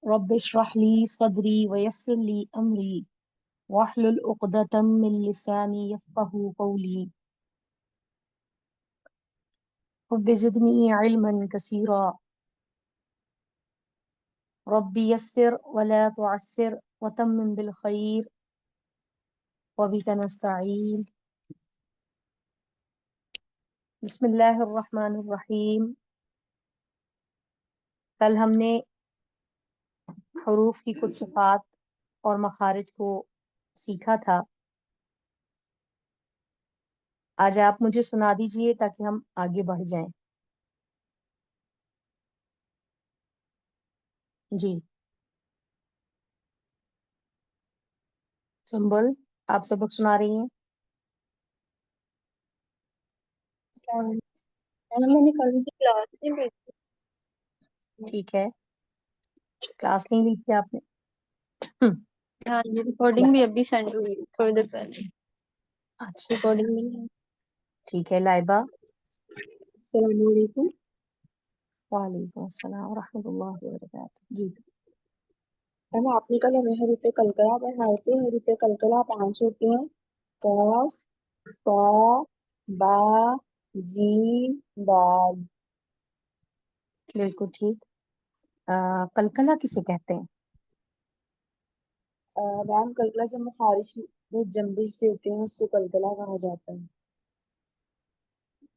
रब्ब इश्रह ली सदरी वयस्सिर ली अमरी वाहलुल उक़दतम मिन लिसानी यफ़क़हू क़ौली रब्बि ज़िदनी इल्मन कसीरा रब्बि यस्सिर वला तुअस्सिर वतम्मिम बिल खैर वबिका नस्तईन बिस्मिल्लाहिर रहमानिर रहीम। कल हमने हरूफ की कुछ सिफ़ात और मखारिज को सीखा था। आज आप मुझे सुना दीजिए ताकि हम आगे बढ़ जाएं। जी संबल, आप सबक सुना रही हैं? मैंने कल की क्लास नहीं ली थी। ठीक है, क्लास नहीं ली थी आपने? हम्म, हाँ, ये रिकॉर्डिंग भी अभी सेंड हुई थोड़ी देर पहले। अच्छा अच्छा, रिकॉर्डिंग नहीं है। ठीक है। लाइबा, अस्सलाम वालेकुम। वालेकुम अस्सलाम रहमतुल्लाहि व बरकातहू। जी मैम, आपने कल हमें हरूफ कलकला पढ़ाए थे। हरूफ कलकला 5 होते हैं। कॉफ, तौ, बा, जीम, दाल। बिल्कुल ठीक। कलकला किसे कहते हैं? मैम, कलकला जब खारिश में जंबिश से होते हैं उसको कलकला कहा जाता है।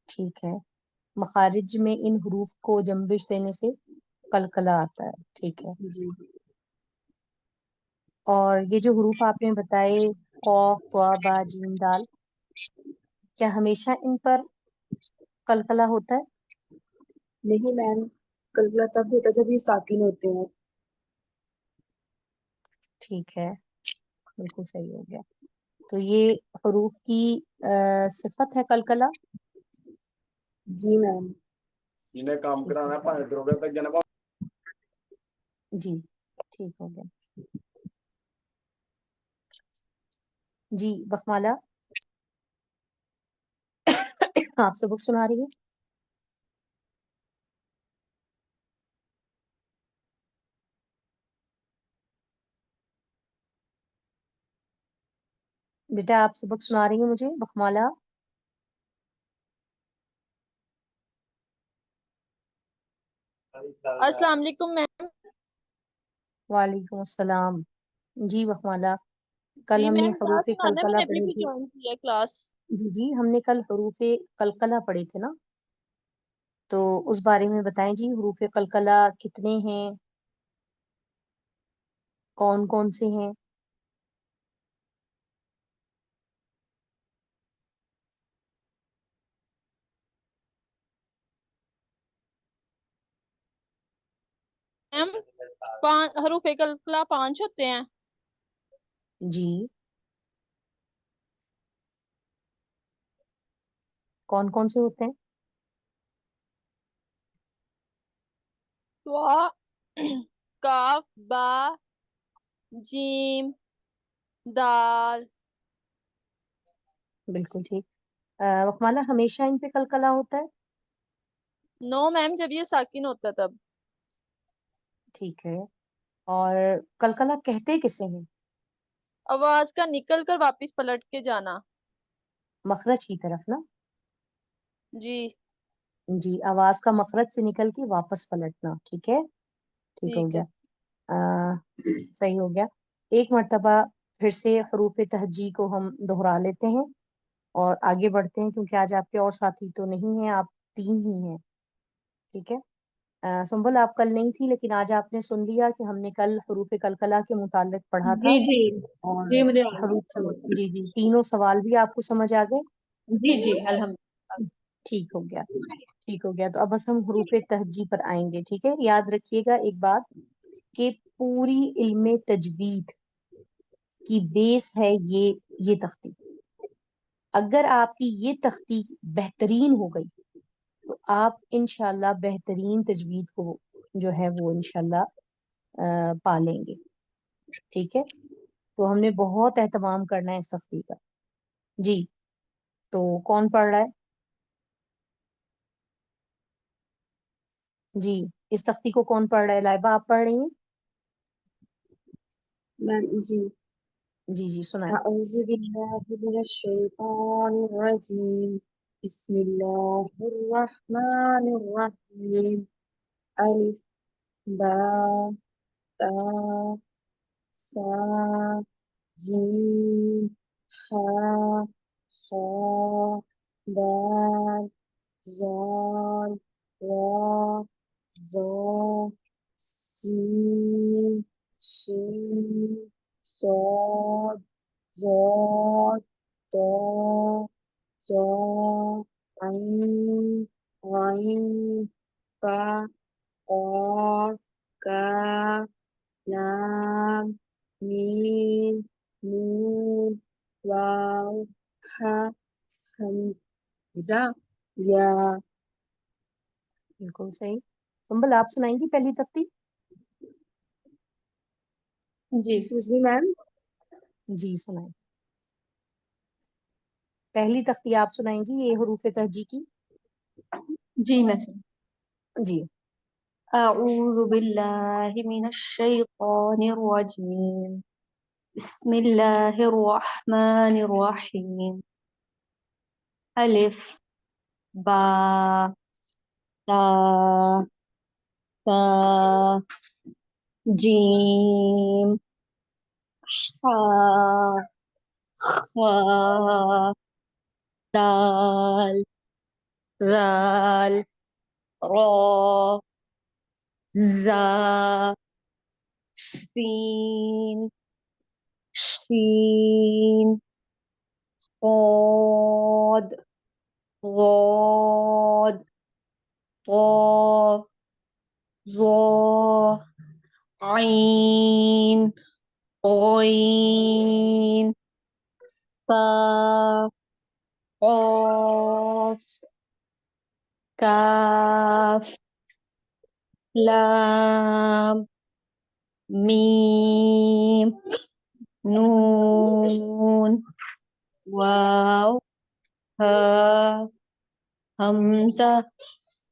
ठीक है, मखारिज में इन हरूफ को जंबिश देने से कलकला आता है। ठीक है। जी। और ये जो हरूफ आपने बताए, कौफ, त्वा, बा, जीम, दाल, क्या हमेशा इन पर कलकला होता है? नहीं मैम, कलकला तब होता है जब ये साकिन होते हैं। ठीक है, बिल्कुल सही हो गया। तो ये हरूफ की सिफत है कलकला। जी मैम। जिन्हें काम ठीक कराना है है भावे दरोगे तक जाना। जी, ठीक हो गया। जी बसमाला, आप सबक सुना रही है? बेटा आप सबक सुना रही हैं मुझे, बखमाला? अस्सलाम वालेकुम मैम। वालेकुम अस्सलाम। जी बखमाला, कल जी हमने मैम, क्लास हरूफ सुनाना है, कलकला मैंने अभी पढ़े भी थे। ज्वाइन किया है क्लास। जी जी, हमने कल हरूफ कलकला पढ़े थे ना, तो उस बारे में बताएं जी। हरूफ कलकला कितने हैं, कौन कौन से हैं? मैम, हरूफ कलकला 5 होते हैं। जी, कौन कौन से होते हैं? तो काफ, बा, जीम, दाल। बिल्कुल ठीक। बखमाला, हमेशा इन पे कलकला होता है? नो मैम, जब ये साकिन होता है तब। ठीक है। और कलकला कहते किसे हैं? आवाज का निकल कर वापस पलट के जाना। मखरज की तरफ ना? जी। जी, आवाज का मखरज से निकल के वापस पलटना। ठीक है, ठीक हो ठीक गया। है। सही हो गया। एक मर्तबा फिर से हरूफ तहजी को हम दोहरा लेते हैं और आगे बढ़ते हैं, क्योंकि आज आपके और साथी तो नहीं हैं, आप तीन ही हैं। ठीक है। सुम्बुल, आप कल नहीं थी, लेकिन आज आपने सुन लिया कि हमने कल हरूफ कलकला के मुतालिक पढ़ा था। जी जी। और जी मुझे आ गया हरूफ, समझ। जी जी, तीनों सवाल भी आपको समझ आ गए? जी जी अल्हम्दुलिल्लाह। ठीक हो गया, ठीक हो गया। तो अब बस हम हरूफ तहजी पर आएंगे। ठीक है, याद रखिएगा एक बात, कि पूरी इल्मे तजवीद की बेस है ये तख्ती। अगर आपकी ये तख्ती बेहतरीन हो गई तो आप इंशाल्लाह बेहतरीन तजवीद को जो है वो इंशाल्लाह पालेंगे। ठीक है, तो हमने बहुत एहतमाम करना है इस तख्ती का। जी, तो कौन पढ़ रहा है? जी, इस तख्ती को कौन पढ़ रहा है? लाइबा, आप पढ़ रही हैं? میم جی جی سنائیں. أعوذ بالله من الشيطان الرجيم بسم الله الرحمن الرحيم ألف باء تاء ثاء جيم حاء خاء دال ظال را ظا سين شين صاد ضاد طا ظا عين غين فا قاف كاف لام ميم نون واو ح حمزہ یا. بالکل صحیح. سنبل آپ سنائیں گی پہلی تختی؟ جی ایکسکیوز می میم. جی سنائیں. پہلی تختی آپ سنائیں گی یہ حروف تہجی کی؟ جی میں سن. جی. اعوذ باللہ من الشیطان الرجیم بسم اللہ الرحمن الرحیم الف با تا ثا جیم حا خا دال ذال را زا سین شین صاد ضاد طا ظا عین غین فا قاف کاف لام میم نون واو ہا حمزہ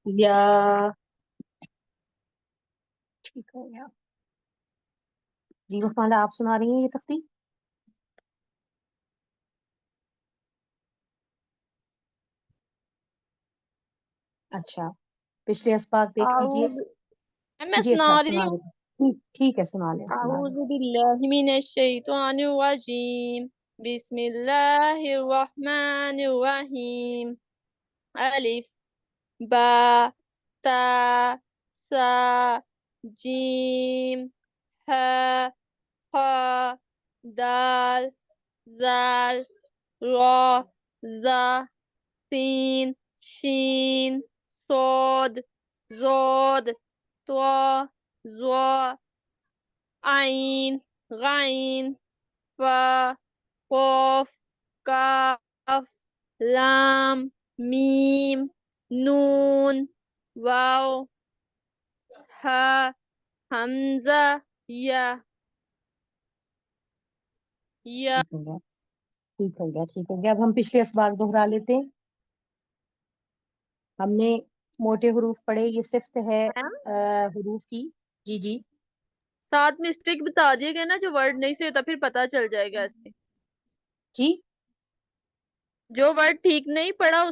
یا. ٹھیک ہو گیا. جی مفعالہ آپ سنا رہی ہیں یہ تختی؟ اچھا پچھلے اسباق دیکھ لیجئے. میں جی سنا اچھا رہی سنا ہوں. رہے. ٹھیک ہے سنا لیں سنا لیں. اعوذ باللہ من الشیطان الرجیم بسم اللہ الرحمن الرحیم الف با تا سا جیم ها خا دال ذال را زا سین شین صاد ضاد طا ظا عین غین فا قاف کاف لام میم نون واو ہا حمزہ یا. ٹھیک ہو گیا ٹھیک ہو گیا ٹھیک ہو گیا. اب ہم پچھلے اسباق دوہرا لیتے ہیں. ہم نے موٹے حروف پڑھے. یہ صفت ہے حروف کی. جی ساتھ میں اسٹک بتا دیے گئے نا جو ورڈ نہیں سے ہوتا پھر پتا چل جائے گا ایسے. جی جو ورڈ ٹھیک نہیں پڑا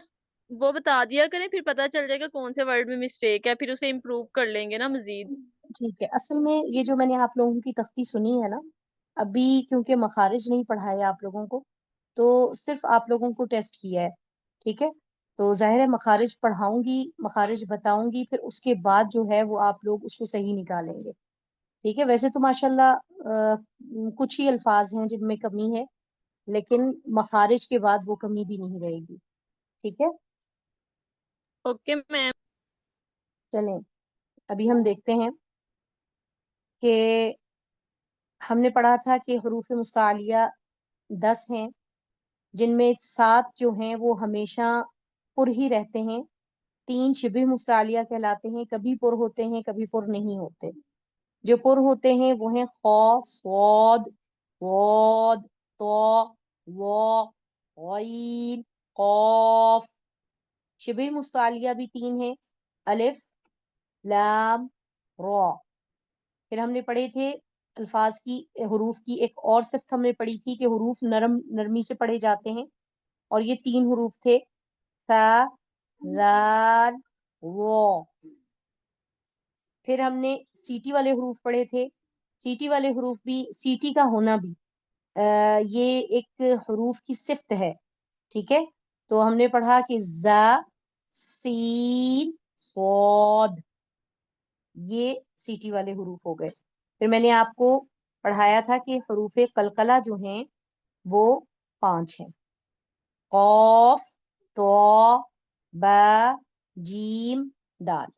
وہ بتا دیا کریں پھر پتا چل جائے گا کون سے ورڈ میں مسٹیک ہے پھر اسے امپروو کر لیں گے نا مزید. ٹھیک ہے. اصل میں یہ جو میں نے آپ لوگوں کی تختی سنی ہے نا ابھی کیونکہ مخارج نہیں پڑھائے آپ لوگوں کو تو صرف آپ لوگوں کو ٹیسٹ کیا ہے. ٹھیک ہے تو ظاہر ہے مخارج پڑھاؤں گی مخارج بتاؤں گی پھر اس کے بعد جو ہے وہ آپ لوگ اس کو صحیح نکالیں گے. ٹھیک ہے. ویسے تو ماشاءاللہ کچھ ہی الفاظ ہیں جن میں کمی ہے لیکن مخارج کے بعد وہ کمی بھی نہیں رہے گی. ٹھیک ہے اوکے میم. چلیں ابھی ہم دیکھتے ہیں کہ ہم نے پڑھا تھا کہ حروف مستعلیہ 10 ہیں جن میں 7 جو ہیں وہ ہمیشہ پر ہی رہتے ہیں. 3 شبہ مستعلیہ کہلاتے ہیں. کبھی پر ہوتے ہیں کبھی پر نہیں ہوتے. جو پر ہوتے ہیں وہ ہیں خا صاد ضاد طا ظا غین قاف. شبہ مستعلیہ بھی 3 ہیں الف لام را. پھر ہم نے پڑھے تھے अल्फाज की हरूफ की एक और सिफ्त हमने पढ़ी थी कि हरूफ नरमी से पढ़े जाते हैं, और ये 3 हरूफ थे, सा, जाल, वो। फिर हमने सीटी वाले हरूफ पढ़े थे। सीटी वाले हरूफ भी, सीटी का होना भी ये एक हरूफ की सिफ्त है, ठीक है। तो हमने पढ़ा कि जा, सीन, सौद, ये सीटी वाले हरूफ हो गए। फिर मैंने आपको पढ़ाया था कि हरूफ कलकला जो हैं वो 5 हैं, कौफ, तो, बा, जीम, दाल।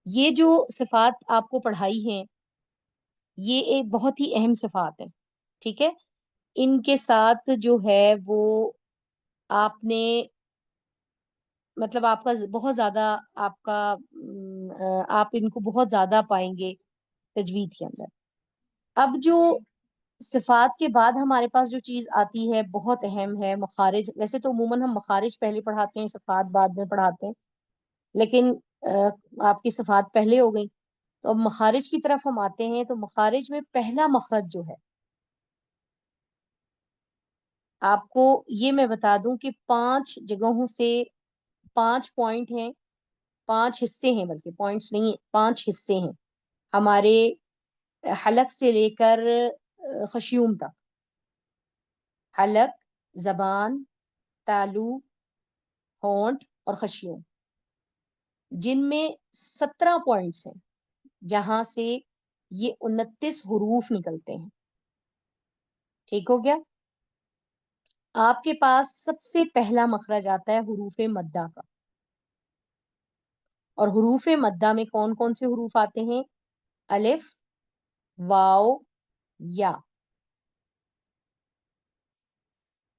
ये जो सिफात आपको पढ़ाई हैं ये एक बहुत ही अहम सिफात है, ठीक है। इनके साथ जो है वो आपने मतलब आपका बहुत ज्यादा आपका आप इनको बहुत ज्यादा पाएंगे तजवीद के अंदर। अब जो सिफात के बाद हमारे पास जो चीज आती है बहुत अहम है, मखारिज। वैसे तो अमूमन हम मखारिज पहले पढ़ाते हैं, सिफात बाद में पढ़ाते हैं, लेकिन आपकी सिफात पहले हो गई। तो अब मखारिज की तरफ हम आते हैं। तो मखारिज में पहला मखरज जो है, आपको ये मैं बता दूं कि 5 जगहों से 5 पॉइंट हैं, 5 हिस्से हैं, बल्कि पॉइंट्स नहीं, 5 हिस्से हैं हमारे हलक से लेकर खशयूम तक। हलक, जबान, तालू, होंठ और खशयूम, जिनमें 17 पॉइंट्स हैं जहां से ये 29 हुरूफ निकलते हैं। ठीक हो गया। आपके पास सबसे पहला मखरज आता है हुरूफ मद्दा का। और हुरूफ मद्दा में कौन कौन से हुरूफ आते हैं? अलिफ, वाव, या।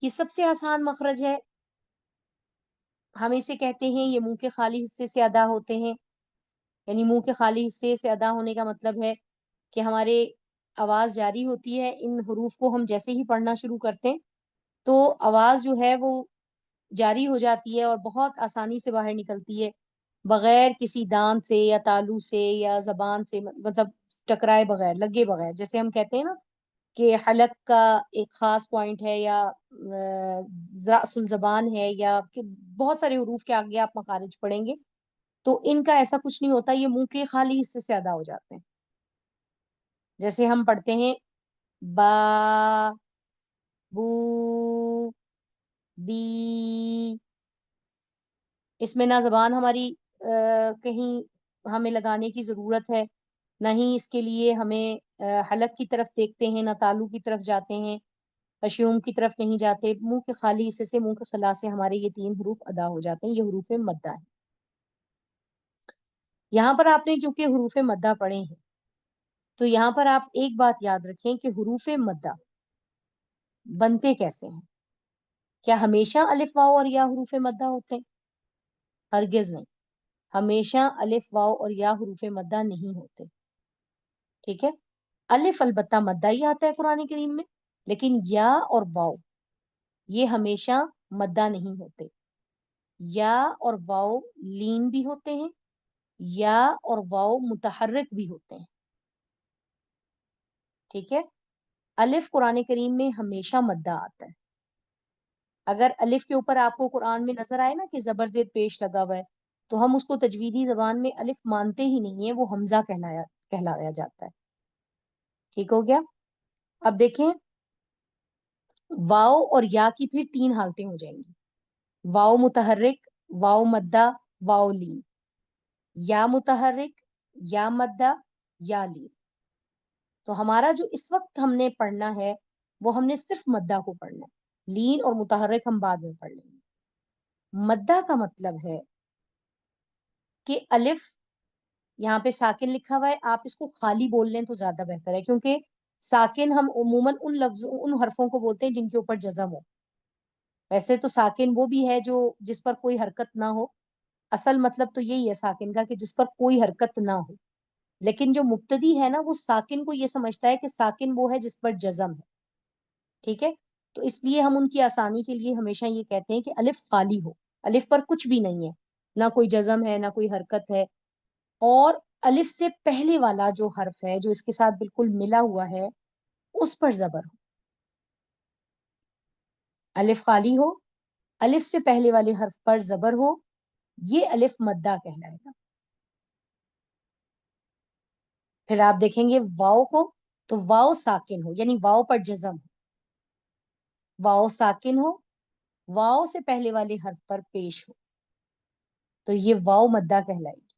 ये सबसे आसान मखरज है। हम इसे कहते हैं ये मुंह के खाली हिस्से से अदा होते हैं। यानी मुंह के खाली हिस्से से अदा होने का मतलब है कि हमारे आवाज जारी होती है, इन हुरूफ को हम जैसे ही पढ़ना शुरू करते हैं तो आवाज जो है वो जारी हो जाती है और बहुत आसानी से बाहर निकलती है, बगैर किसी दांत से या तालू से या जबान से, मतलब टकराए बगैर, लगे बगैर। जैसे हम कहते हैं ना कि हलक का एक खास पॉइंट है, या रासुल जबान है, या कि बहुत सारे हुरूफ के आगे आप मखारिज पढ़ेंगे तो इनका ऐसा कुछ नहीं होता, ये मुंह के खाली हिस्से से अदा हो जाते हैं। जैसे हम पढ़ते हैं बा, बू, बी। इसमें ना जबान हमारी कहीं हमें लगाने की जरूरत है, ना ही इसके लिए हमें हलक की तरफ देखते हैं, ना तालू की तरफ जाते हैं, हशयूम की तरफ नहीं जाते। मुंह के खाली हिस्से से, मुंह के खला से हमारे ये 3 हरूफ अदा हो जाते हैं। ये हरूफ मद्दा है। यहाँ पर आपने क्योंकि हरूफ मद्दा पढ़े हैं तो यहाँ पर आप एक बात याद रखें कि हरूफ मद्दा बनते कैसे हैं। क्या हमेशा अलिफ वाव और या हरूफ मद्दा होते हैं? हरगिज नहीं, हमेशा अलिफ वाव और या हरूफ मद्दा नहीं होते, ठीक है। अलिफ अलबत्ता मद्दा ही आता है कुरान करीम में, लेकिन या और वाव ये हमेशा मद्दा नहीं होते। या और वाव लीन भी होते हैं, या और वाव मुतहर्रिक भी होते हैं, ठीक है। अलिफ कुरान करीम में हमेशा मद्दा आता है। अगर अलिफ के ऊपर आपको कुरान में नजर आए ना कि जबर जेद पेश लगा हुआ है, तो हम उसको तजवीदी जबान में अलिफ मानते ही नहीं है, वो हमजा कहलाया जाता है। ठीक हो गया। अब देखें, वाव और या की फिर 3 हालतें हो जाएंगी, वाव मुतहर्रिक, वाव मद्दा, वाव लीन। या मुतहर्रिक, या मद्दा, या लीन। तो हमारा जो इस वक्त हमने पढ़ना है वो हमने सिर्फ मद्दा को पढ़ना है, लीन और मुतहर्रिक हम बाद में पढ़ लेंगे। मद्दा का मतलब है कि अलिफ, यहाँ पे साकिन लिखा हुआ है, आप इसको खाली बोल लें तो ज्यादा बेहतर है, क्योंकि साकिन हम उमूमन उन लफ्जों, उन हरफों को बोलते हैं जिनके ऊपर जज़म हो। वैसे तो साकिन वो भी है जो जिस पर कोई हरकत ना हो, असल मतलब तो यही है साकिन का कि जिस पर कोई हरकत ना हो। लेकिन जो मुब्तदी है ना वो साकिन को ये समझता है कि साकिन वो है जिस पर जज़म है, ठीक है। तो इसलिए हम उनकी आसानी के लिए हमेशा ये कहते हैं कि अलिफ खाली हो, अलिफ पर कुछ भी नहीं है, ना कोई जज़म है ना कोई हरकत है। और الف سے پہلے والا جو حرف ہے جو اس کے ساتھ بالکل ملا ہوا ہے اس پر زبر ہو. الف خالی ہو, الف سے پہلے والے حرف پر زبر ہو, یہ الف مدہ کہلائے گا. پھر آپ دیکھیں گے واؤ کو, تو واؤ ساکن ہو یعنی واؤ پر جزم ہو, واؤ ساکن ہو, واؤ سے پہلے والے حرف پر پیش ہو, تو یہ واؤ مدہ کہلائے گی.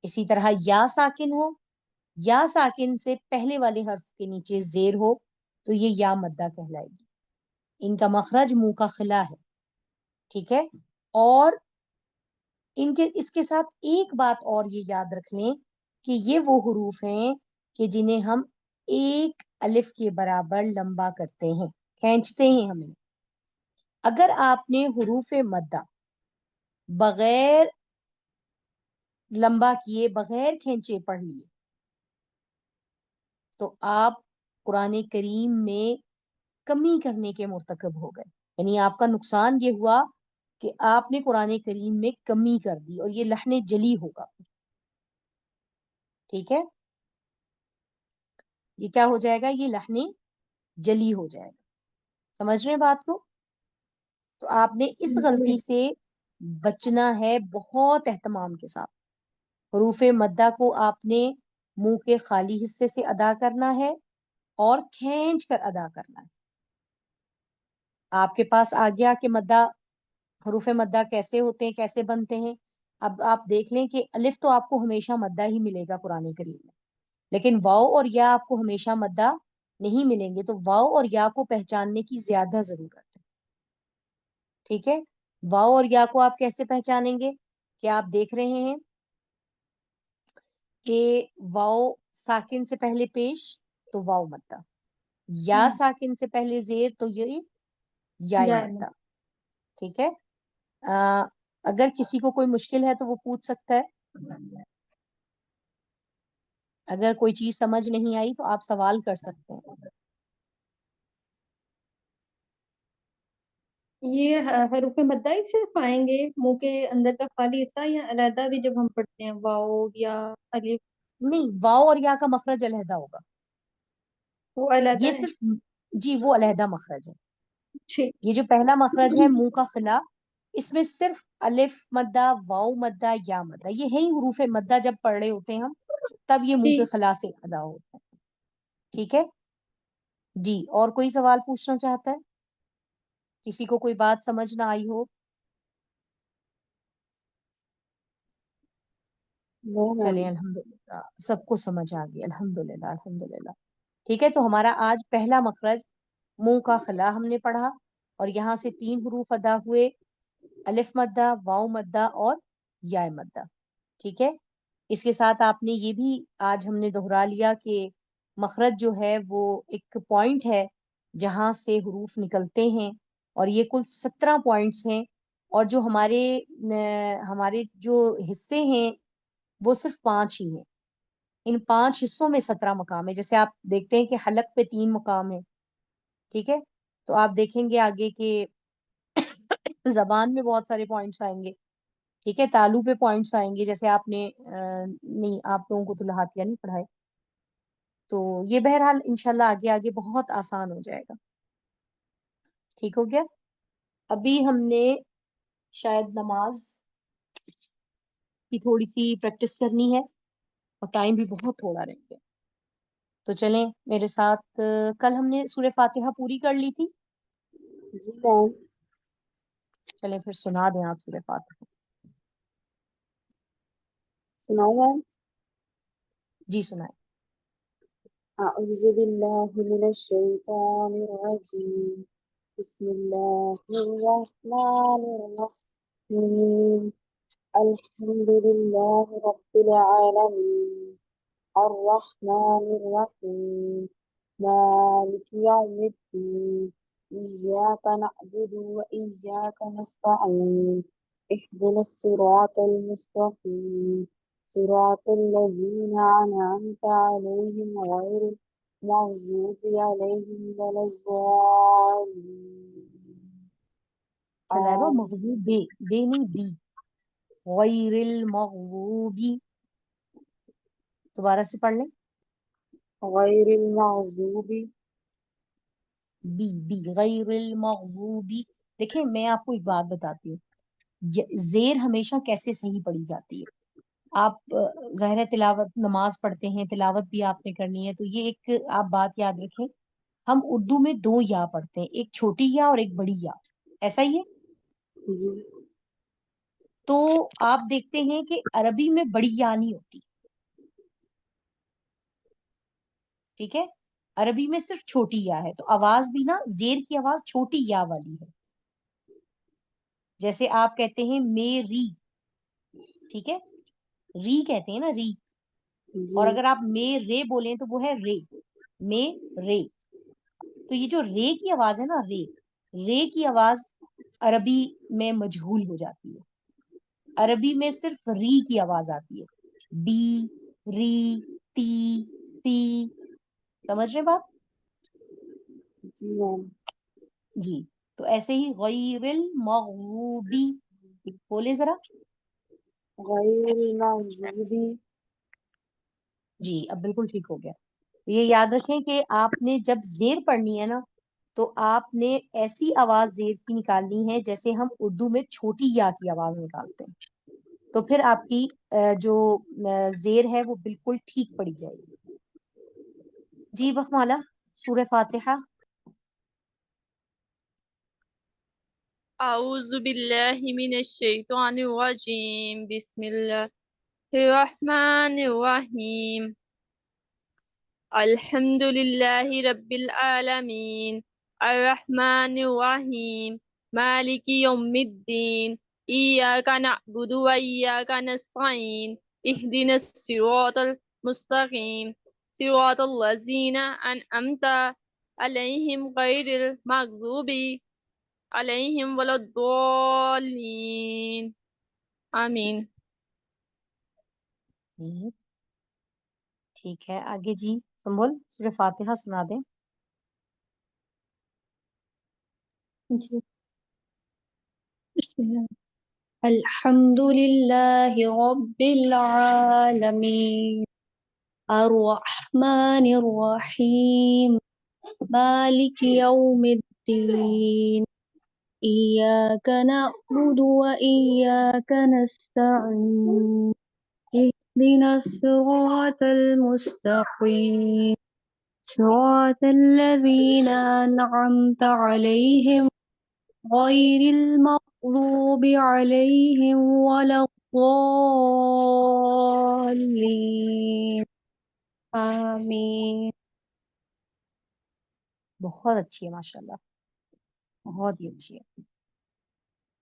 اسی طرح یا ساکن ہو, یا ساکن سے پہلے والے حرف کے نیچے زیر ہو, تو یہ یا مدہ کہلائے گی. ان کا مخرج منہ کا خلا ہے, ٹھیک ہے. اور اس کے ساتھ ایک بات اور یہ یاد رکھ لیں کہ یہ وہ حروف ہیں کہ جنہیں ہم ایک الف کے برابر لمبا کرتے ہیں, کھینچتے ہیں ہمیں. اگر آپ نے حروف مدہ بغیر لمبا کیے, بغیر کھینچے پڑھ لیے, تو آپ قرآن کریم میں کمی کرنے کے مرتکب ہو گئے. یعنی آپ کا نقصان یہ ہوا کہ آپ نے قرآن کریم میں کمی کر دی, اور یہ لحن جلی ہوگا. ٹھیک ہے, یہ کیا ہو جائے گا, یہ لحن جلی ہو جائے گا. سمجھ رہے ہیں بات کو؟ تو آپ نے اس غلطی سے بچنا ہے بہت اہتمام کے ساتھ. حروف مدہ کو آپ نے منہ کے خالی حصے سے ادا کرنا ہے اور کھینچ کر ادا کرنا ہے. آپ کے پاس آ گیا کہ مدہ, حروف مدہ کیسے ہوتے ہیں, کیسے بنتے ہیں. اب آپ دیکھ لیں کہ الف تو آپ کو ہمیشہ مدہ ہی ملے گا قرآن کریم میں, لیکن واؤ اور یا آپ کو ہمیشہ مدہ نہیں ملیں گے. تو واؤ اور یا کو پہچاننے کی زیادہ ضرورت ہے. ٹھیک ہے, واؤ اور یا کو آپ کیسے پہچانیں گے؟ کہ آپ دیکھ رہے ہیں کہ واؤ ساکن سے پہلے پیش تو واؤ مدہ, یا ساکن سے پہلے زیر تو یہ یا مدہ. ٹھیک ہے, اگر کسی کو کوئی مشکل ہے تو وہ پوچھ سکتا ہے. اگر کوئی چیز سمجھ نہیں آئی تو آپ سوال کر سکتے ہیں. یہ حروف مدہ ہی صرف آئیں گے منہ کے اندر کا خالی حصہ, یا علیحدہ بھی جب ہم پڑھتے ہیں واؤ یا الف؟ نہیں, واؤ اور یا کا مخرج علیحدہ ہوگا. وہ علیحدہ یہ ہے. صرف, جی وہ علیحدہ مخرج ہے. ٹھیک. یہ جو پہلا مخرج ہے منہ کا خلا, اس میں صرف الف مدہ, واؤ مدہ, یا مدہ, یہ ہے ہی حروف مدہ. جب پڑھ رہے ہوتے ہیں ہم تب یہ منہ کے ٹھیک. خلا سے ادا ہوتا ہے. ٹھیک ہے جی. اور کوئی سوال پوچھنا چاہتا ہے؟ کسی کو کوئی بات سمجھ نہ آئی ہو؟ چلیں الحمدللہ سب کو سمجھ آ گئی, الحمدللہ الحمدللہ. ٹھیک ہے, تو ہمارا آج پہلا مخرج منہ کا خلا ہم نے پڑھا, اور یہاں سے 3 حروف ادا ہوئے, الف مدہ, واؤ مدہ اور یا مدہ. ٹھیک ہے, اس کے ساتھ آپ نے یہ بھی آج ہم نے دہرا لیا کہ مخرج جو ہے وہ ایک پوائنٹ ہے جہاں سے حروف نکلتے ہیں, اور یہ کل 17 پوائنٹس ہیں. اور جو ہمارے جو حصے ہیں وہ صرف 5 ہی ہیں. ان 5 حصوں میں 17 مقام ہے. جیسے آپ دیکھتے ہیں کہ حلق پہ 3 مقام ہے, ٹھیک ہے, تو آپ دیکھیں گے آگے کہ زبان میں بہت سارے پوائنٹس آئیں گے. ٹھیک ہے, تالو پہ پوائنٹس آئیں گے, جیسے آپ نے نہیں, آپ لوگوں کو تو لہاتیہ نہیں پڑھائے. تو یہ بہرحال انشاءاللہ آگے آگے بہت آسان ہو جائے گا. ٹھیک ہو گیا. ابھی ہم نے شاید نماز کی تھوڑی سی پریکٹس کرنی ہے, اور ٹائم بھی بہت تھوڑا رہ گیا. تو چلیں میرے ساتھ, کل ہم نے سورہ فاتحہ پوری کر لی تھی. جی میم. چلیں پھر سنا دیں آپ سورہ فاتحہ. سناؤ میم. جی سنائیں. أعوذ بالله من الشيطان الرجيم. بسم الله الرحمن الرحيم. الحمد لله رب العالمين الرحمن الرحيم مالك يوم الدين إياك نعبد وإياك نستعين اهدنا الصراط المستقيم صراط الذين أنعمت عليهم غير المغضوب عليهم ولا الضالين. چلائبہ مغضوب بے نہیں بی, غیر المغضوبی. दोबारा से पढ़ लें। गैरिल मग़ज़ूबी, बी गैरिल मग़ज़ूबी। देखिए मैं आपको एक बात बताती हूँ, जेर हमेशा कैसे सही पढ़ी जाती है। आप ज़ाहिर है तिलावत नमाज पढ़ते हैं, तिलावत भी आपने करनी है, तो ये एक आप बात याद रखें, हम उर्दू में दो या पढ़ते हैं, एक छोटी या और एक बड़ी या, ऐसा ही है। जी तो आप देखते हैं कि अरबी में बड़ी या नहीं होती, ठीक है, अरबी में सिर्फ छोटी या है। तो आवाज भी ना, जेर की आवाज छोटी या वाली है। जैसे आप कहते हैं मेरी, ठीक है, री कहते हैं ना, री। जी और अगर आप मेरे बोलें तो वो है रे, मे रे। तो ये जो रे की आवाज है ना, रे की आवाज अरबी में मजहूल हो जाती है। अरबी में सिर्फ री की आवाज आती है, बी, री, ती, सी। समझ रहे बात? जी मैम। जी। तो ऐसे ही गैरिल मग़ज़ूबी बोले जरा। गैरिल मग़ज़ूबी, जी अब बिल्कुल ठीक हो गया। तो ये याद रखें कि आपने जब जेर पढ़नी है ना, तो आपने ऐसी आवाज जेर की निकालनी है जैसे हम उर्दू में छोटी या की आवाज निकालते हैं। तो फिर आपकी जो जेर है वो बिल्कुल ठीक पड़ी जाएगी। जी बखमाला, सूरह फातिहा। अऊज़ु बिल्लाहि मिनश शैतानिर रजीम, बिस्मिल्लाहिर रहमानिर रहीम, अल्हम्दुलिल्लाहि रब्बिल आलमीन, अर्रहमानिर रहीम, मालिकि यौमिद्दीन, इय्याका नअबुदु व इय्याका नस्तईन, इहदिनस सिरातल मुस्तकीम, सिरातल लज़ीना अनअमता अलैहिम गैरिल मग़ज़ूबि अलैहिम वलद्दोलीन। आमीन। ठीक है, आगे जी संभल सूरह फातिहा सुना दें। जी बिस्मिल्लाह। अल्हम्दुलिल्लाहि रब्बिल आलमीन, अर्रहमानिर रहीम, मालिकि यौमिद्दीन, इय्याका नअबुदु व इय्याका नस्तईन, इहदिनस सिरातल मुस्तकीम, सिरातल लज़ीना अनअमता अलैहिम गैरिल मग़ज़ूबि अलैहिम वलद्दोलीन। आमीन। बहुत अच्छी है माशाल्लाह, बहुत ही अच्छी है।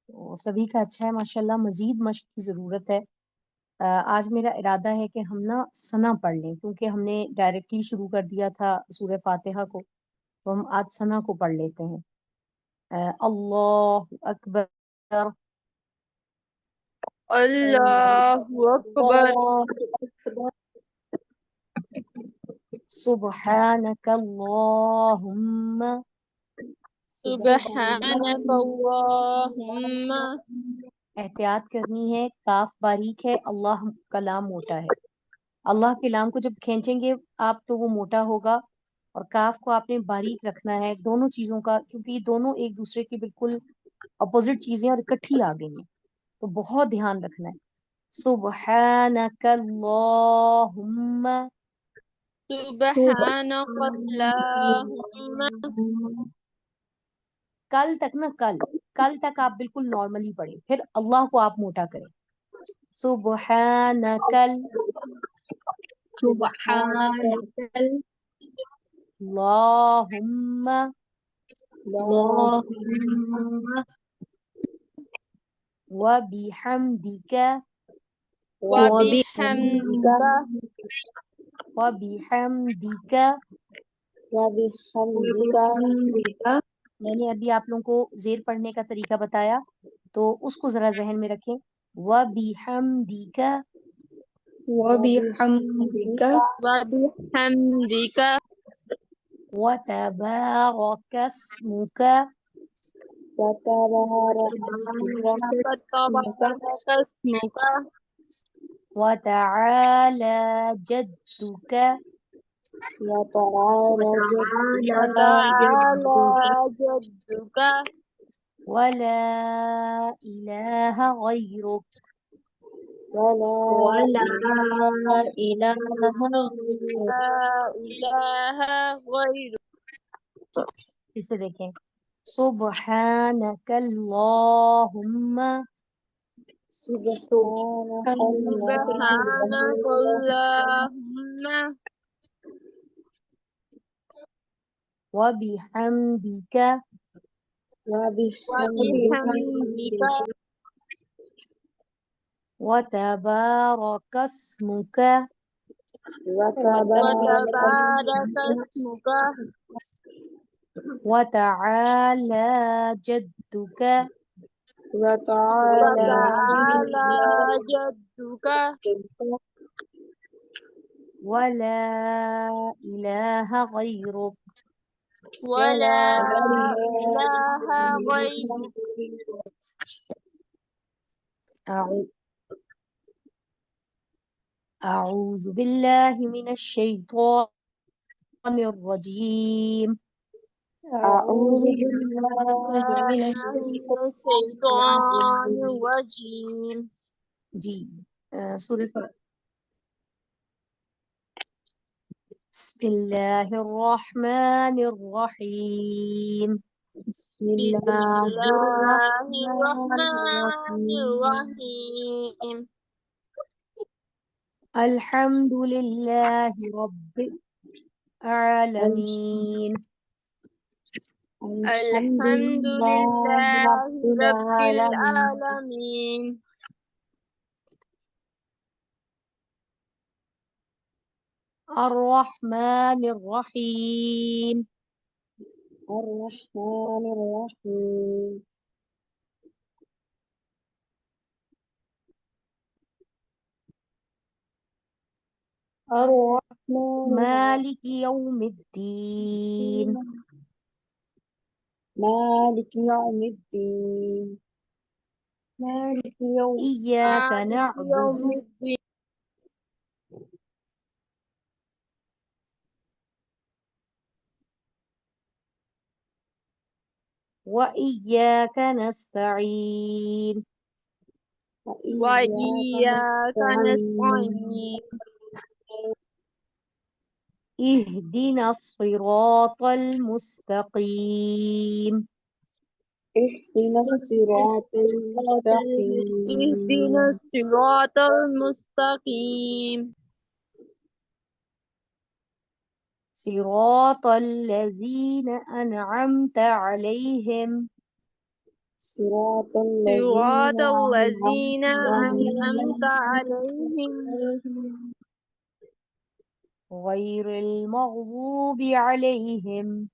तो सभी का अच्छा है माशाल्लाह, मजीद मश्क की जरूरत है। आज मेरा इरादा है कि हम ना सना पढ़ लें, क्योंकि हमने डायरेक्टली शुरू कर दिया था सूरह फातिहा को, तो हम आज सना को पढ़ लेते हैं। अल्लाहु अकबर, अल्लाहु अकबर, सुब्हानक अल्लाहुम्मा, सुब्हानकल्लाहुम्मा। एहतियात करनी है, काफ बारीक है, अल्लाह का लाम मोटा है। अल्लाह के लाम को जब खींचेंगे आप तो वो मोटा होगा, और काफ को आपने बारीक रखना है, दोनों चीजों का, क्योंकि ये दोनों एक दूसरे की बिल्कुल अपोजिट चीजें और इकट्ठी आ गई हैं, तो बहुत ध्यान रखना है। सुब्हानकल्लाहुम्मा, सुब्हानकल्लाहुम्मा। कल तक ना, कल तक आप बिल्कुल नॉर्मली पढ़े, फिर अल्लाह को आप मोटा करें। सुब्हानकल सुब्हानकल अल्लाहुम्मा अल्लाहुम्मा व बिहम्दिका व व बिहम्दिका व बिहम्दिका। वबिहम्दिका, बिहम्दिका। मैंने अभी आप लोगों को जेर पढ़ने का तरीका बताया, तो उसको जरा जहन में रखें। व बिहम्दिका व बिहम्दिका व बिहम्दिका व तबारकस्मुका वतबारक स्मुका, फतबारक स्मुका وتعالى جدك وتعالى جدك وتعالى جدك ولا إله غيرك ولا ولا إله إله غيرك. لا إله غيرك اسے دیکھیں سبحانك اللهم سبحانك سبحانك اللهم وبحمدك وبحمدك وتبارك اسمك وتبارك اسمك وتعالى جدك وتعالى جدك ولا إله غيرك ولا إله غيرك أعو- أعوذ بالله من الشيطان الرجيم أعوذ بالله من من الشيطان الرجيم جی سورة بسم الله الرحمن الرحيم بسم بسم الله الله الرحمن الرحمن الرحيم الرحيم الحمد لله رب العالمين الحمد الحمد لله لله رب رب العالمين العالمين الرحمن الرحيم الرحمن الرحيم الرحمن مالك يوم الدين الرحيم مالك يوم الدين مالك يوم إياك مالك نعبد يوم الدين وإياك نستعين وإياك وإياك نستعين نستعين اهدنا الصراط المستقيم اهدنا الصراط اهدنا المستقيم الصراط المستقيم صراط الذين أنعمت عليهم صراط صراط الذين الذين أنعمت أنعمت عليهم غير المغضوب عليهم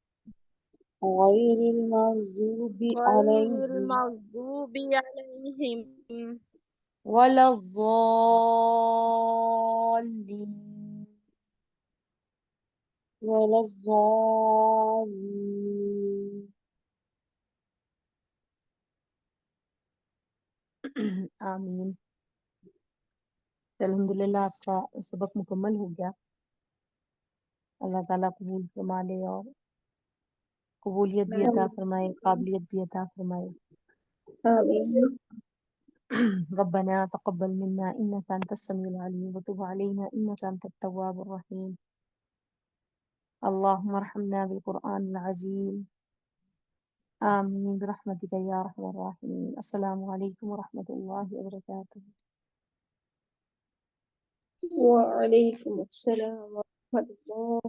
غير المغضوب غير عليهم المغضوب عليهم ولا الضالين ولا الضالين آمین الحمد للہ آپ کا سبق مکمل ہو گیا اللہ تعالیٰ قبول فرما لے اور قبولیت بھی عطا فرمائے قابلیت بھی عطا فرمائے آمين ربنا تقبل منا إنك أنت السميع العليم وتب علينا إنك أنت التواب الرحيم اللهم ارحمنا بالقرآن العظيم آمين برحمتك يا أرحم الراحمين السلام عليكم ورحمة الله وبركاته وعليكم السلام ورحمة الله